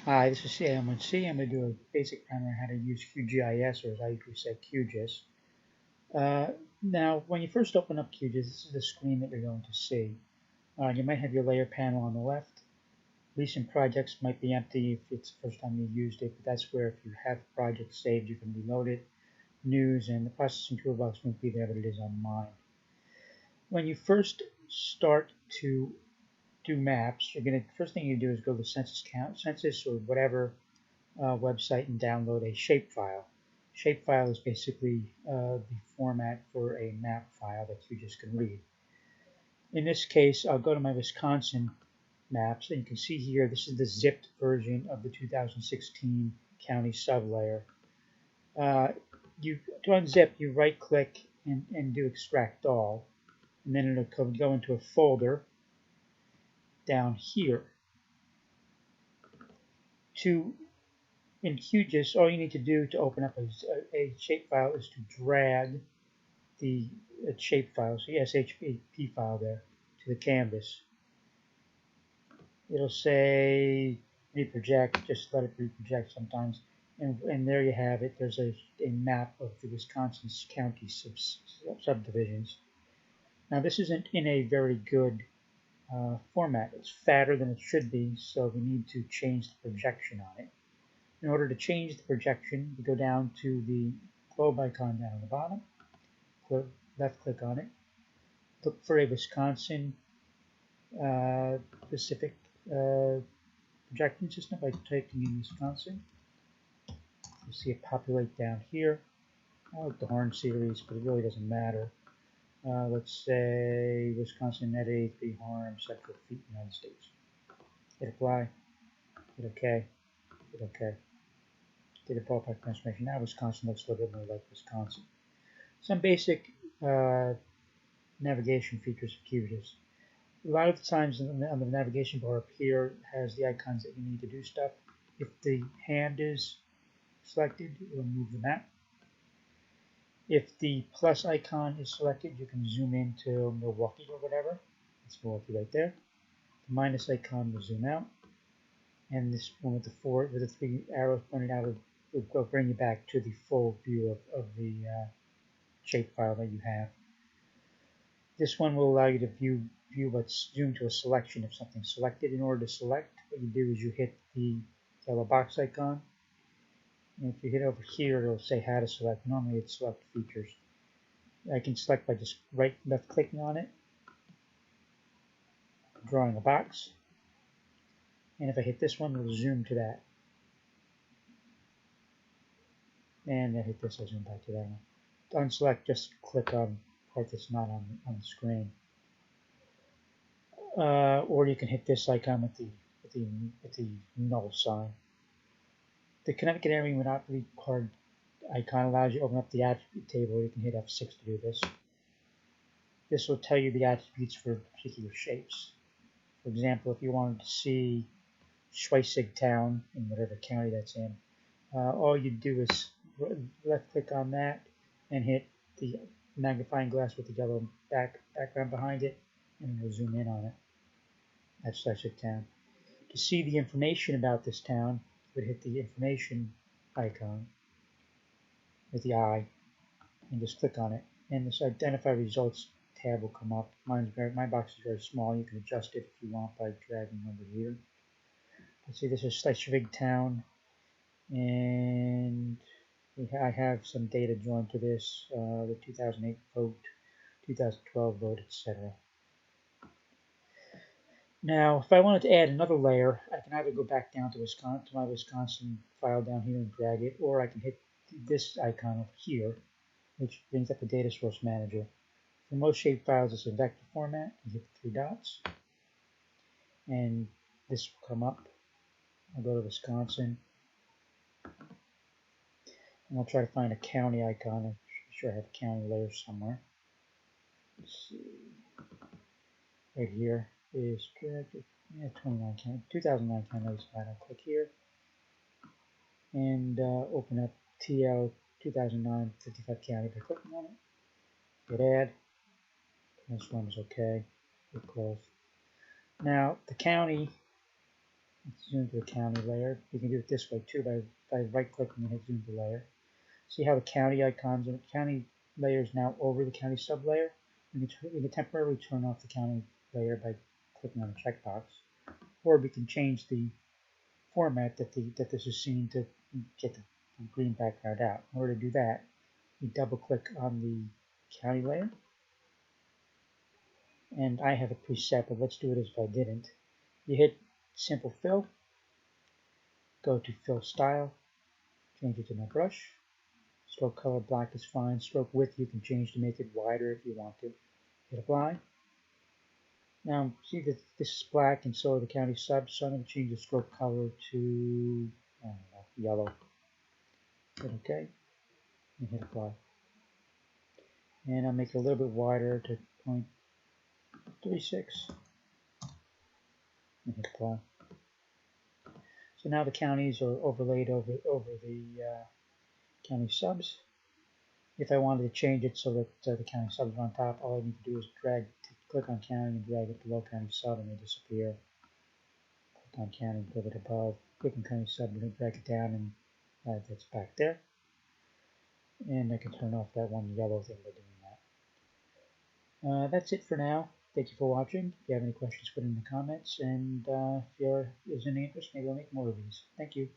Hi, this is Sam. I'm going to do a basic primer on how to use QGIS, or as I usually say, QGIS. Now, when you first open up QGIS, this is the screen that you're going to see. You might have your layer panel on the left. Recent projects might be empty if it's the first time you used it, but that's where if you have projects saved, you can reload it. News and the processing toolbox won't be there, but it is on mine. When you first start to do maps, first thing you do is go to census or whatever website and download a shapefile. Shapefile is basically the format for a map file that you just can read. In this case, I'll go to my Wisconsin maps, and you can see here this is the zipped version of the 2016 county sublayer. To unzip, you right-click and do extract all, and then it'll go into a folder down here. In QGIS, all you need to do to open up a shapefile is to drag the shapefile, so the SHP file there, to the canvas. It'll say reproject, just let it reproject sometimes. And there you have it. There's a map of the Wisconsin county subdivisions. Now this isn't in a very good format. It's fatter than it should be, so we need to change the projection on it. In order to change the projection, you go down to the globe icon down on the bottom, left click on it, look for a Wisconsin specific projection system by typing in Wisconsin. You'll see it populate down here. I like the Horn series, but it really doesn't matter. Let's say Wisconsin net 83 Horn, set for feet United States. Hit apply, hit OK, hit OK. Did a ballpark transformation. Now Wisconsin looks a little bit more like Wisconsin. Some basic navigation features of QGIS. A lot of the times on the navigation bar up here has the icons that you need to do stuff. If the hand is selected, it will move the map. If the plus icon is selected, you can zoom into Milwaukee or whatever. It's Milwaukee right there. The minus icon will zoom out. And this one with the three arrows pointed out will bring you back to the full view of the shapefile that you have. This one will allow you to view what's zoomed to a selection of something selected. In order to select, what you do is you hit the yellow box icon. And if you hit over here, it'll say how to select. Normally it's select features. I can select by just left clicking on it, drawing a box. And if I hit this one, it'll zoom to that. And I hit this, I'll zoom back to that one. To unselect, just click on the part that's not on the screen. Or you can hit this icon with the null sign. The Connecticut Area Monopoly card icon allows you to open up the attribute table. You can hit F6 to do this. This will tell you the attributes for particular shapes. For example, if you wanted to see Schweissig Town in whatever county that's in, all you do is left click on that and hit the magnifying glass with the yellow background behind it, and it'll zoom in on it. That's Schweissig Town. To see the information about this town, you would hit the information icon with the eye and just click on it, and this identify results tab will come up. My box is very small. You can adjust it if you want by dragging over here. Let's see, this is Schleswig Town, and I have some data joined to this, the 2008 vote, 2012 vote, etc. Now, if I wanted to add another layer, I can either go back down to my Wisconsin file down here and drag it, or I can hit this icon over here, which brings up the data source manager. For most shapefiles, it's in vector format. You hit the three dots, and this will come up. I'll go to Wisconsin, and I'll try to find a county icon. I'm sure I have a county layer somewhere. Let's see. Right here is 29 county, 2009 county. I'll click here and open up TL 2009 55 county by clicking on it. Hit add. Transform is okay. Hit close. Now the county Let's zoom to the county layer. You can do it this way too by right-clicking and hit zoom to layer. See how the county icons and county layer is now over the county sublayer? We can temporarily turn off the county layer by clicking on the checkbox, or we can change the format that this is seen to get the green background out. In order to do that, you double-click on the county layer, and I have a preset, but let's do it as if I didn't. You hit Simple Fill, go to Fill Style, change it to no brush. Stroke color black is fine. Stroke width you can change to make it wider if you want to. Hit Apply. Now see that this is black and so are the county subs, so I'm going to change the stroke color to I don't know, yellow. Hit OK and hit Apply. And I'll make it a little bit wider to 0.36 and hit Apply. So now the counties are overlaid over the county subs. If I wanted to change it so that the county subs are on top, all I need to do is click on county and drag it below county sub and they disappear. Click on county, click it above, click on county sub and drag it down and that's back there. And I can turn off that one yellow thing by doing that. That's it for now. Thank you for watching. If you have any questions, put it in the comments. And if there's any interest, maybe I'll make more of these. Thank you.